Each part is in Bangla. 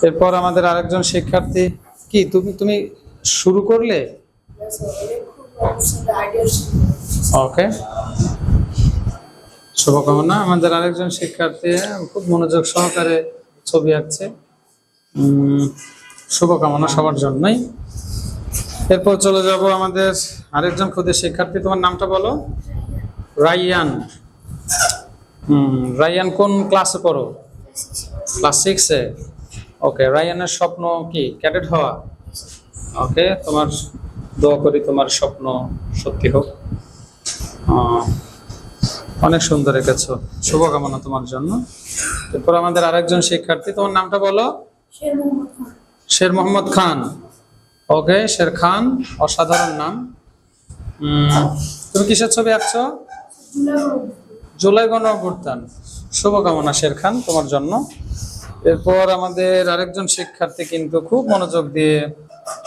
এরপর আমাদের আরেকজন শিক্ষার্থী, কি তুমি তুমি শুরু করলে? ওকে, শুভকামনা। আমাদের আরেকজন শিক্ষার্থী খুব মনোযোগ সহকারে ছবি আঁকছে। শুভকামনা সবার জন্যই। এরপর চলে যাব আমাদের আরেকজন ক্ষুদে শিক্ষার্থী। তোমার নামটা বলো। রাইয়ান। রাইয়ান কোন ক্লাসে পড়ো? ক্লাস 6-এ। ওকে, রাইয়ানের স্বপ্ন কি ক্যাডেট হওয়া? ওকে, তোমার দোয়া করি তোমার স্বপ্ন সত্যি হোক। অনেক সুন্দর এঁকেছো, শুভকামনা তোমার জন্য। এরপর আমাদের আরেকজন শিক্ষার্থী, তোমার নামটা বলো। শের মোহাম্মদ খান। ওকে, শের খান, অসাধারণ নাম। তুমি কিসের ছবি আঁকছো? জুলাই গণ অভ্যুত্থান। শুভকামনা শের খান তোমার জন্য। এরপর আমাদের আরেকজন শিক্ষার্থী কিন্তু খুব মনোযোগ দিয়ে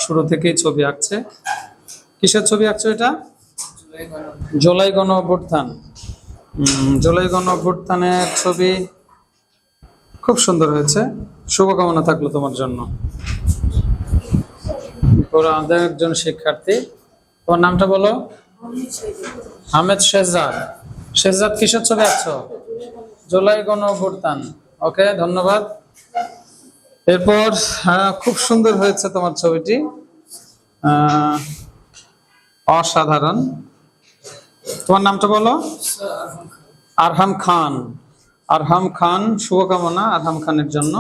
শুরু থেকেই ছবি আঁকছে। কিসের ছবি আঁকছো এটা? জুলাই গণ অভ্যুত্থান। জুলাই গণ অভ্যুত্থানের ছবি খুব সুন্দর হয়েছে, শুভকামনা থাকলো তোমার জন্য। এরপর আমাদের একজন শিক্ষার্থী, তোমার নামটা বলো। আহমেদ শেহজাদ। শেহজাদ কিসের ছবি আঁকছো? জুলাই গণ অভ্যুত্থান। ওকে, ধন্যবাদ। এরপর খুব সুন্দর হয়েছে তোমার ছবিটি, অসাধারণ। তোমার নামটা বলো। আরহাম খান। আরহাম খান, শুভকামনা আরহাম খানের জন্য।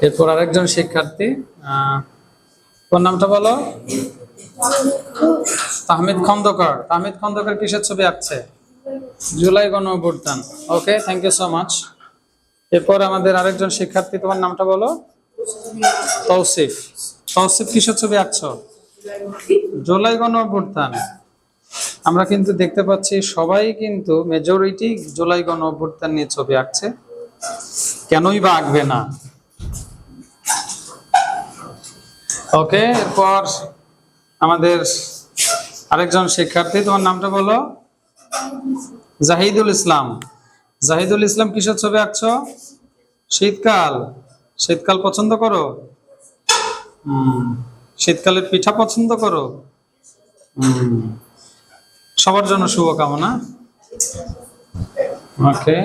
এরপর আরেকজন শিক্ষার্থী, তোমার নামটা বলো। তাহমিদ খন্দকার। তাহমিদ খন্দকার কিসের ছবি আঁকছে? জুলাই গণ অভ্যুত্থান। ওকে, থ্যাংক ইউ সো মাচ। এরপর আমাদের আরেকজন শিক্ষার্থী, তোমার নামটা বলো। তৌসিফ। তৌসিফ কিসের ছবি আঁকছো? জুলাই গণ অভ্যুত্থান। আমরা কিন্তু দেখতে পাচ্ছি সবাই কিন্তু মেজরিটি জুলাই গণ অভ্যুত্থান নিয়ে ছবি আঁকছে, কেনই বা আঁকবে না? ওকে, এরপর আমাদের আরেকজন শিক্ষার্থী, তোমার নামটা বলো। জাহিদুল ইসলাম। জাহিদুল ইসলাম কিসের ছবি আঁকছো? শীতকাল। শীতকাল পছন্দ করো? শীতকালের পিঠা পছন্দ করো? সবার জন্য শুভকামনা। ওকে,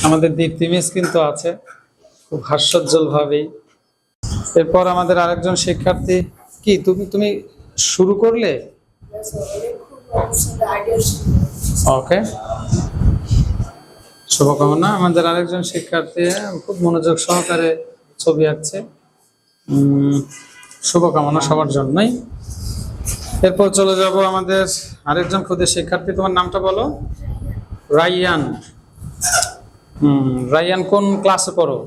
আমাদের দীপ্তি মিস কিন্তু আছে খুব হাস্যোজ্জ্বল ভাবেই। এরপর আমাদের আরেকজন শিক্ষার্থী, কি তুমি তুমি শুরু করলে? ওকে, শুভকামনা। আমাদের আরেকজন শিক্ষার্থী খুব মনোযোগ সহকারে ছবি আঁকছে, শুভকামনা সবার জন্যই। এরপর চলে যাব আমাদের আরেকজন ক্ষুদে শিক্ষার্থী। তোমার নামটা বলো। রাইয়ান। রাইয়ান কোন ক্লাসে পড়ো?